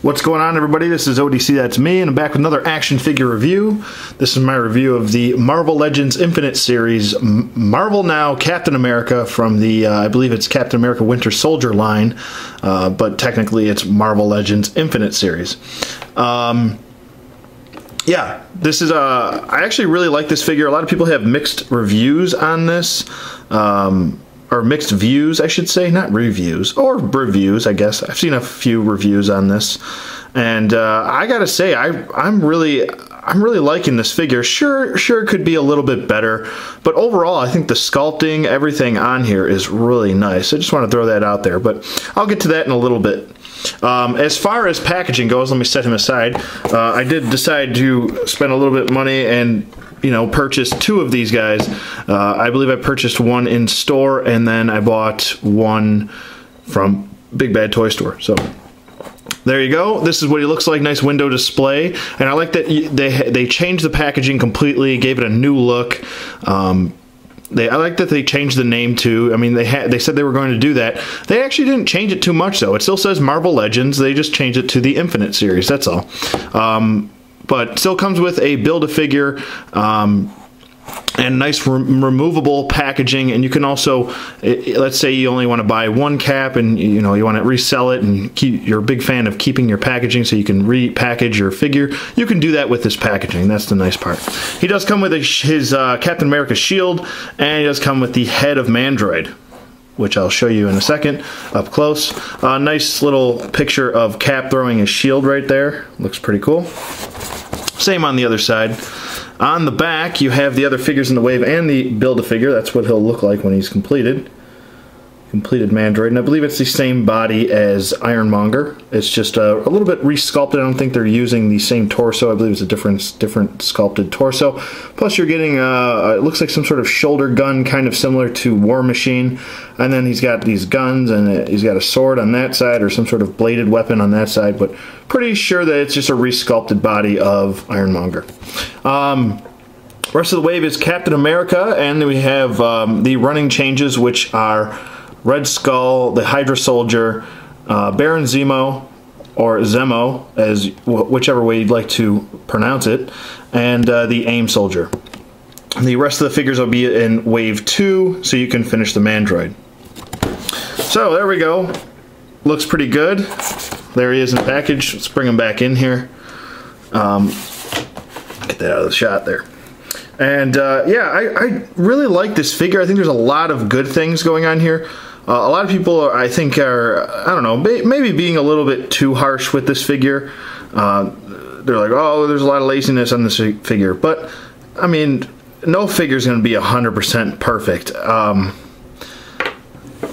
What's going on, everybody? This is ODC, that's me, and I'm back with another action figure review. This is my review of the Marvel Legends Infinite series, Marvel Now Captain America from the, I believe it's Captain America Winter Soldier line, but technically it's Marvel Legends Infinite series. Yeah, this is, I actually really like this figure. A lot of people have mixed reviews on this, or mixed views, I should say, not reviews, or reviews, I guess. I've seen a few reviews on this, and I gotta say, I'm really liking this figure. Sure, it could be a little bit better, but overall, I think the sculpting, everything on here is really nice. I just want to throw that out there, but I'll get to that in a little bit. As far as packaging goes, let me set him aside. I did decide to spend a little bit of money and purchase two of these guys. I believe I purchased one in store, and then I bought one from Big Bad Toy Store. So there you go. This is what he looks like. Nice window display, and I like that they changed the packaging completely, gave it a new look. I like that they changed the name too. I mean, they said they were going to do that. They actually didn't change it too much though. It still says Marvel Legends. They just changed it to the Infinite series. That's all. But still comes with a Build-A-Figure and nice removable packaging. And you can also, let's say you only want to buy one cap and you want to resell it, and you're a big fan of keeping your packaging so you can repackage your figure. You can do that with this packaging. That's the nice part. He does come with his Captain America shield, and he does come with the head of Mandroid, which I'll show you in a second up close. Nice little picture of Cap throwing his shield right there. Looks pretty cool. Same on the other side. On the back, you have the other figures in the wave and the Build-A-Figure. That's what he'll look like when he's completed. Completed Mandroid, and I believe it's the same body as Ironmonger. It's just a little bit resculpted. I don't think they're using the same torso. I believe it's a different sculpted torso. Plus, you're getting it looks like some sort of shoulder gun, kind of similar to War Machine. And then he's got these guns, and he's got a sword on that side, or some sort of bladed weapon on that side. But pretty sure that it's just a resculpted body of Ironmonger. Rest of the wave is Captain America, and then we have the running changes, which are Red Skull, the Hydra Soldier, Baron Zemo, or Zemo, as whichever way you'd like to pronounce it, and the AIM Soldier. The rest of the figures will be in Wave 2, so you can finish the Mandroid. So there we go. Looks pretty good. There he is in the package. Let's bring him back in here. Get that out of the shot there. And yeah, I really like this figure. I think there's a lot of good things going on here. A lot of people, I think, are, I don't know, maybe being a little bit too harsh with this figure. They're like, oh, there's a lot of laziness on this figure. But, I mean, no figure's going to be 100% perfect.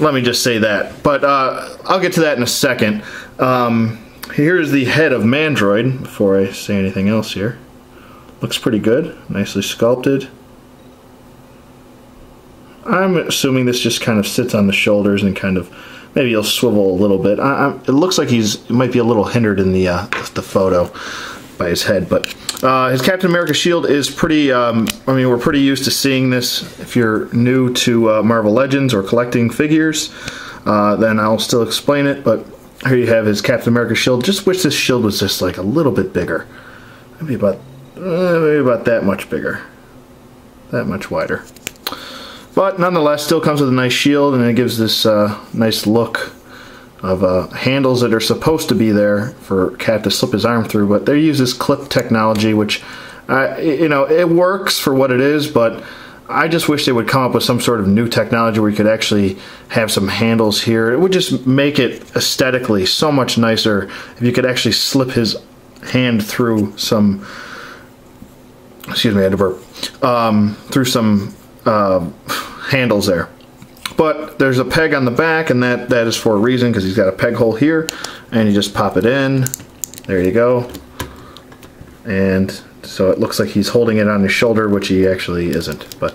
Let me just say that. But I'll get to that in a second. Here's the head of Mandroid, before I say anything else here. Looks pretty good. Nicely sculpted. I'm assuming this just kind of sits on the shoulders and kind of, maybe he'll swivel a little bit. It looks like he might be a little hindered in the photo by his head, but his Captain America shield is pretty, I mean, we're pretty used to seeing this. If you're new to Marvel Legends or collecting figures, then I'll still explain it, but here you have his Captain America shield. Just wish this shield was just like a little bit bigger. Maybe about that much bigger. That much wider. But nonetheless, still comes with a nice shield, and it gives this nice look of handles that are supposed to be there for Cap to slip his arm through. But they use this clip technology, which, it works for what it is, but I just wish they would come up with some sort of new technology where you could actually have some handles here. It would just make it aesthetically so much nicer if you could actually slip his hand through some, excuse me, I had to burp, through some handles there. But there's a peg on the back, and that is for a reason, because he's got a peg hole here, and you just pop it in. There you go. And so it looks like he's holding it on his shoulder, which he actually isn't. But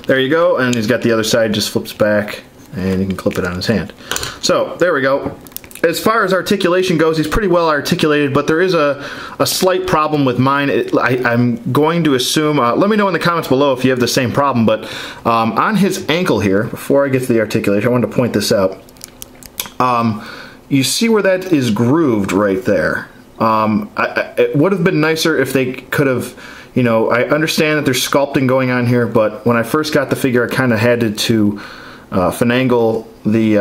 there you go, and he's got the other side, just flips back, and you can clip it on his hand. So there we go. As far as articulation goes, he's pretty well articulated, but there is a slight problem with mine. I'm going to assume, let me know in the comments below if you have the same problem, but on his ankle here, before I get to the articulation, I wanted to point this out. you see where that is grooved right there. It would have been nicer if they could have, you know, I understand that there's sculpting going on here, but when I first got the figure, I kind of had to finagle the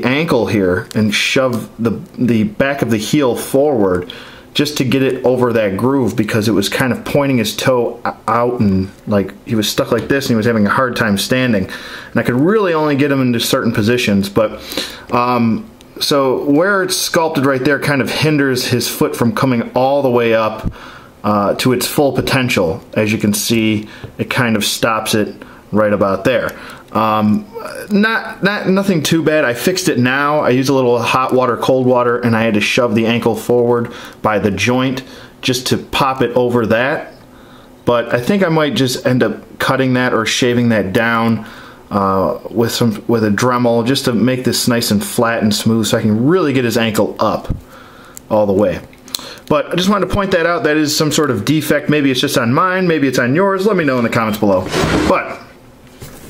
ankle here and shove the back of the heel forward just to get it over that groove, because it was kind of pointing his toe out and like he was stuck like this and he was having a hard time standing, and I could really only get him into certain positions. But so where it's sculpted right there kind of hinders his foot from coming all the way up to its full potential. As you can see, it kind of stops it right about there. Nothing too bad. I fixed it now. I used a little hot water, cold water, and I had to shove the ankle forward by the joint just to pop it over that. But I think I might just end up cutting that or shaving that down with a Dremel just to make this nice and flat and smooth, so I can really get his ankle up all the way. But I just wanted to point that out. That is some sort of defect. Maybe it's just on mine, maybe it's on yours. Let me know in the comments below. But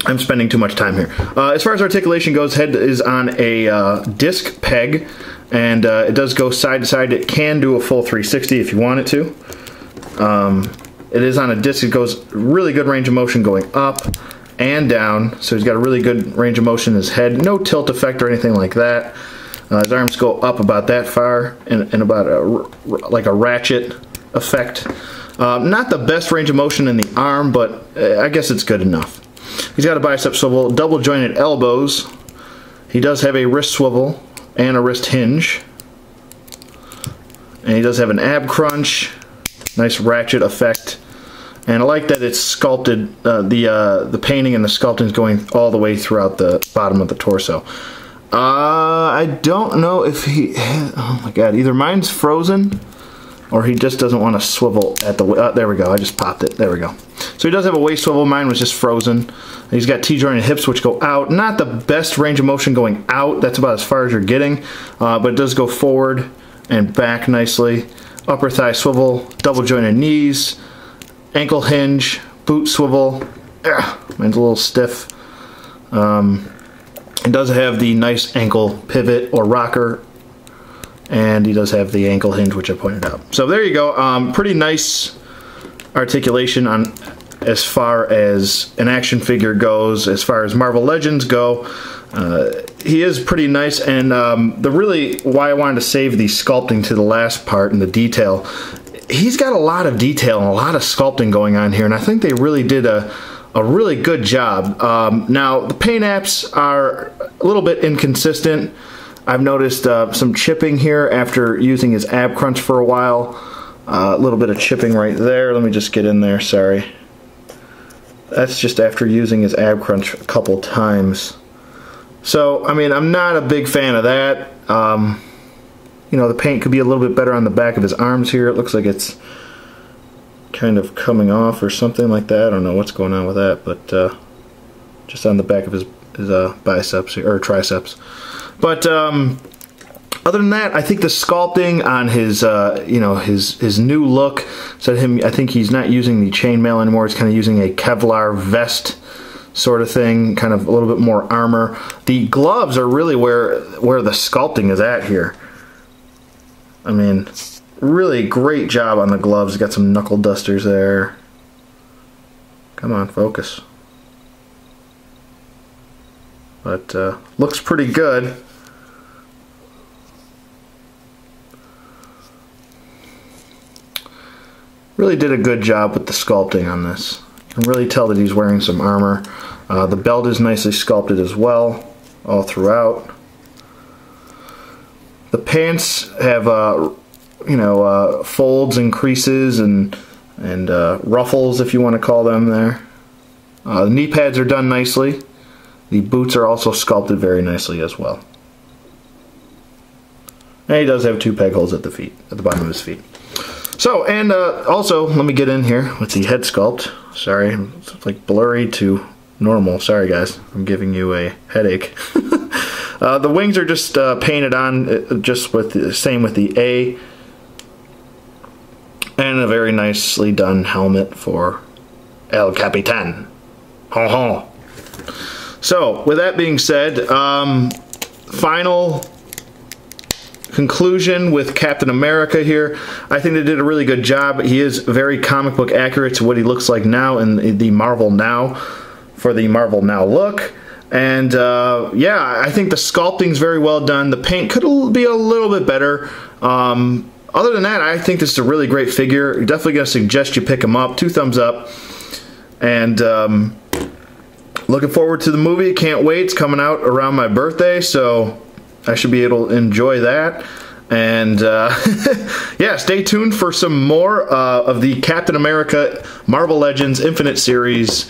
I'm spending too much time here. As far as articulation goes, head is on a disc peg, and it does go side to side. It can do a full 360 if you want it to. It is on a disc. It goes really good range of motion going up and down, so he's got a really good range of motion in his head. No tilt effect or anything like that. His arms go up about that far, and about like a ratchet effect. Not the best range of motion in the arm, but I guess it's good enough. He's got a bicep swivel, double jointed elbows. He does have a wrist swivel and a wrist hinge. And he does have an ab crunch, nice ratchet effect. And I like that it's sculpted, the painting and the sculpting is going all the way throughout the bottom of the torso. I don't know if he, oh my god, either mine's frozen or he just doesn't want to swivel at the, there we go, I just popped it, there we go. So he does have a waist swivel, mine was just frozen. He's got T-jointed hips which go out, not the best range of motion going out, that's about as far as you're getting, but it does go forward and back nicely. Upper thigh swivel, double jointed knees, ankle hinge, boot swivel. Mine's a little stiff. It does have the nice ankle pivot or rocker, and he does have the ankle hinge, which I pointed out. So there you go. Pretty nice articulation on as far as an action figure goes. As far as Marvel Legends go, he is pretty nice. And the really why I wanted to save the sculpting to the last part and the detail, he's got a lot of detail and a lot of sculpting going on here, and I think they really did a really good job. Now, the paint apps are a little bit inconsistent. I've noticed some chipping here after using his ab crunch for a while. A little bit of chipping right there. Let me just get in there, sorry. That's just after using his ab crunch a couple times. So, I mean, I'm not a big fan of that. You know, the paint could be a little bit better on the back of his arms here. It looks like it's kind of coming off or something like that. I don't know what's going on with that, but just on the back of his biceps or triceps. But other than that, I think the sculpting on his you know, his new look, so I think he's not using the chainmail anymore. He's kind of using a Kevlar vest sort of thing, kind of a little bit more armor. The gloves are really where the sculpting is at here. I mean, really great job on the gloves. Got some knuckle dusters there. Come on, focus. But looks pretty good. Really did a good job with the sculpting on this. You can really tell that he's wearing some armor. The belt is nicely sculpted as well, all throughout. The pants have, you know, folds and creases and ruffles, if you want to call them there. The knee pads are done nicely. The boots are also sculpted very nicely as well. And he does have 2 peg holes at the feet, at the bottom of his feet. So, and also, let me get in here with the head sculpt. Sorry, it's like blurry to normal. Sorry guys, I'm giving you a headache. The wings are just painted on, just with the same with the A, and a very nicely done helmet for El Capitan. Ho ho. So, with that being said, final conclusion with Captain America here. I think they did a really good job. He is very comic book accurate to what he looks like now in the Marvel Now, for the Marvel Now look. And yeah, I think the sculpting's very well done. The paint could be a little bit better. Other than that, I think this is a really great figure. Definitely going to suggest you pick him up. 2 thumbs up. And looking forward to the movie. Can't wait. It's coming out around my birthday, so I should be able to enjoy that. And yeah, stay tuned for some more of the Captain America Marvel Legends Infinite Series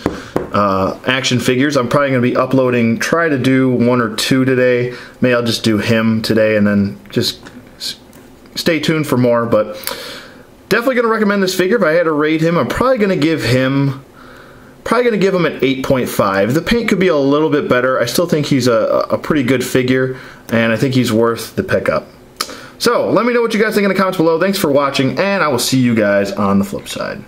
action figures. I'm probably going to be uploading, try to do 1 or 2 today. Maybe I'll just do him today and then just stay tuned for more. But definitely going to recommend this figure. If I had to rate him, I'm probably going to give him an 8.5. The paint could be a little bit better. I still think he's a pretty good figure, and I think he's worth the pickup. So let me know what you guys think in the comments below. Thanks for watching, and I will see you guys on the flip side.